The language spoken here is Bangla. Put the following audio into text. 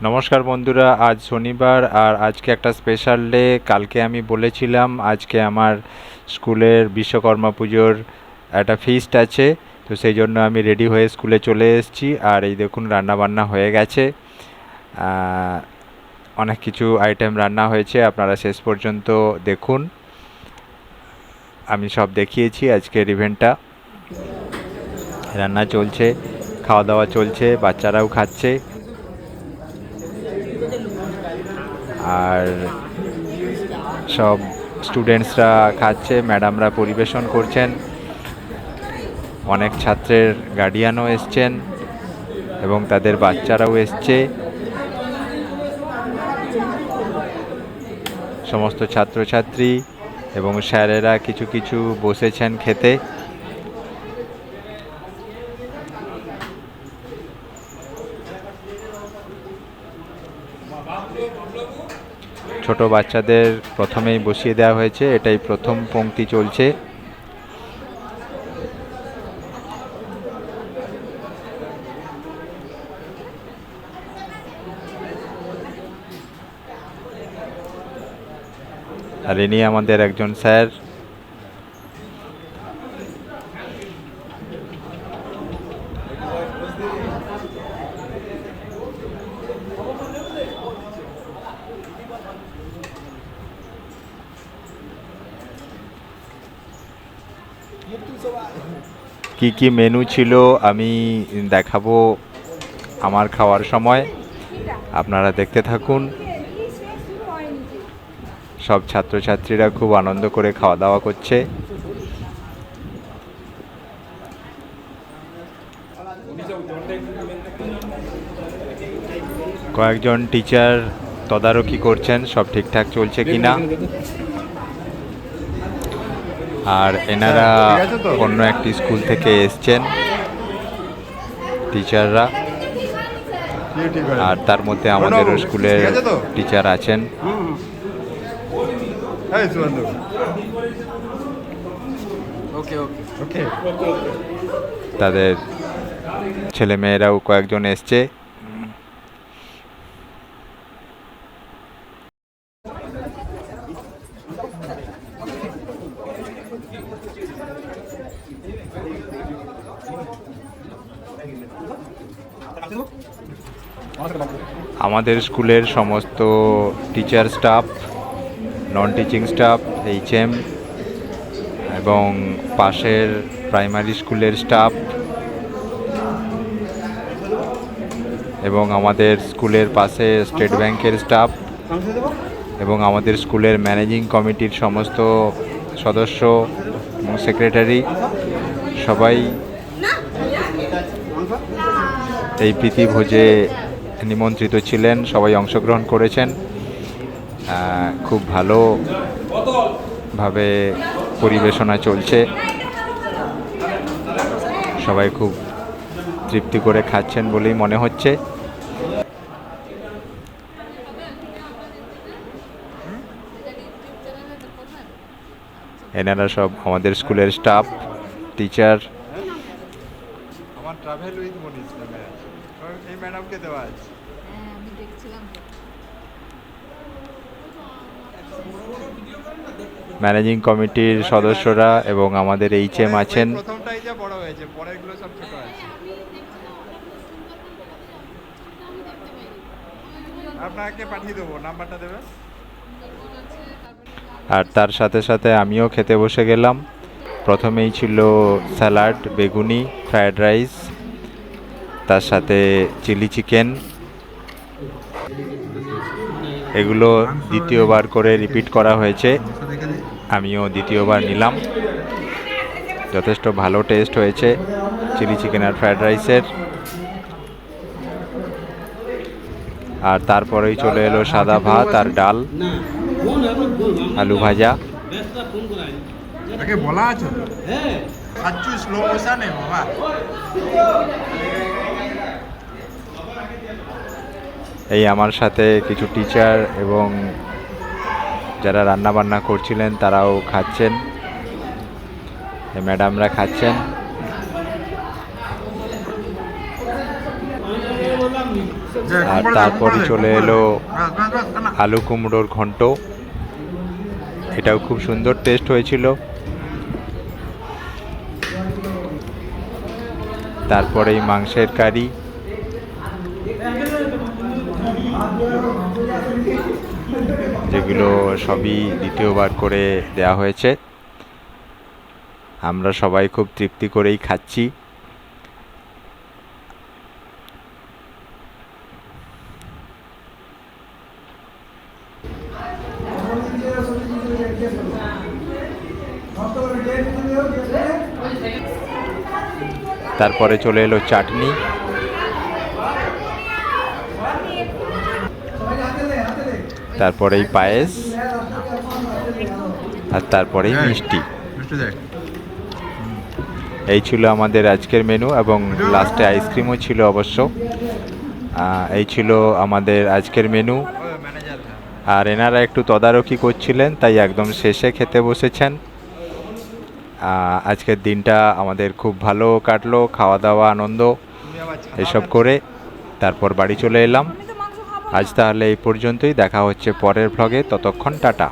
নমস্কার বন্ধুরা, আজ শনিবার আর আজকে একটা স্পেশাল ডে। কালকে আমি বলেছিলাম আজকে আমার স্কুলের বিশ্বকর্মা পুজোর একটা ফিস্ট আছে, তো সেই জন্য আমি রেডি হয়ে স্কুলে চলে এসেছি। আর এই দেখুন রান্না বান্না হয়ে গেছে, অনেক কিছু আইটেম রান্না হয়েছে, আপনারা শেষ পর্যন্ত দেখুন। আমি সব দেখিয়েছি আজকের ইভেন্টটা। রান্না চলছে, খাওয়া দাওয়া চলছে, বাচ্চারাও খাচ্ছে আর সব স্টুডেন্টসরা খাচ্ছে, ম্যাডামরা পরিবেশন করছেন, অনেক ছাত্রের গার্ডিয়ানও এসছেন এবং তাদের বাচ্চারাও এসছে। সমস্ত ছাত্রছাত্রী এবং স্যারেরা কিছু কিছু বসেছেন খেতে। ছোট বাচ্চাদের প্রথমেই বসিয়ে দেওয়া হয়েছে, এটাই প্রথম পংক্তি চলছে। আর ইনি আমাদের একজন স্যার। কি কি মেনু ছিল আমি দেখাবো আমার খাওয়ার সময়, আপনারা দেখতে থাকুন। সব ছাত্রছাত্রীরা খুব আনন্দ করে খাওয়া দাওয়া করছে। কয়েকজন টিচার তদারকি করছেন সব ঠিকঠাক চলছে কিনা। আর এনারা অন্য একটি স্কুল থেকে এসছেন টিচাররা, আর তার মধ্যে আমাদের স্কুলের টিচার আছেন। তাদের ছেলেমেয়েরাও কয়েকজন এসছে। আমাদের স্কুলের সমস্ত teacher staff, non teaching staff, HM এবং পাশের প্রাইমারি স্কুলের স্টাফ এবং আমাদের স্কুলের পাশে স্টেট ব্যাংকের স্টাফ এবং আমাদের স্কুলের ম্যানেজিং কমিটির সমস্ত সদস্য এবং সেক্রেটারি সবাই এই প্রীতিভোজে নিমন্ত্রিত ছিলেন, সবাই অংশগ্রহণ করেছেন। খুব ভালোভাবে পরিবেশনা চলছে, সবাই খুব তৃপ্তি করে খাচ্ছেন বলেই মনে হচ্ছে। এনারা সব আমাদের স্কুলের স্টাফ, টিচার। আমার ট্রাভেল উইথ মনীষ নামে আছে, এই ম্যাডামকে দেওয়া আছে। আমি দেখছিলাম ম্যানেজিং কমিটির সদস্যরা এবং আমাদের এইচএম আছেন। প্রথমটাই যা বড় হয়েছে, পরেরগুলো সব ছোট আছে। আপনাকে পাঠিয়ে দেবো, নাম্বারটা দেবেন। আর তার সাথে সাথে আমিও খেতে বসে গেলাম। প্রথমেই ছিল স্যালাড, বেগুনি, ফ্রায়েড রাইস, তার সাথে চিলি চিকেন। এগুলো দ্বিতীয়বার করে রিপিট করা হয়েছে, আমিও দ্বিতীয়বার নিলাম। যথেষ্ট ভালো টেস্ট হয়েছে চিলি চিকেন আর ফ্রায়েড রাইসের। আর তারপরেই চলে এলো সাদা ভাত আর ডাল, আলু ভাজা। বলা আছে এই আমার সাথে কিছু টিচার এবং যারা রান্না বান্না করছিলেন তারাও খাচ্ছেন, এই ম্যাডামরা খাচ্ছেন। আর তারপরে চলে এলো আলু কুমড়োর ঘন্ট, এটাও খুব সুন্দর টেস্ট হয়েছিল। তারপরে এই মাংসের কারি, যেগুলো সবই দ্বিতীয়বার করে দেয়া হয়েছে। আমরা সবাই খুব তৃপ্তি করেই খাচ্ছি। তারপরে চলে এলো চাটনি, তারপরেই পায়েস, আর তারপরেই মিষ্টি। এই ছিল আমাদের আজকের মেনু, এবং লাস্টে আইসক্রিমও ছিল অবশ্য। এই ছিল আমাদের আজকের মেনু। আর এনারা একটু তদারকি করছিলেন, তাই একদম শেষে খেতে বসেছেন। আজকের দিনটা আমাদের খুব ভালো কাটলো, খাওয়া দাওয়া আনন্দ এসব করে তারপর বাড়ি চলে এলাম। আজ তাহলে এই পর্যন্তই, দেখা হচ্ছে পরের ভ্লগে, ততক্ষণ টাটা।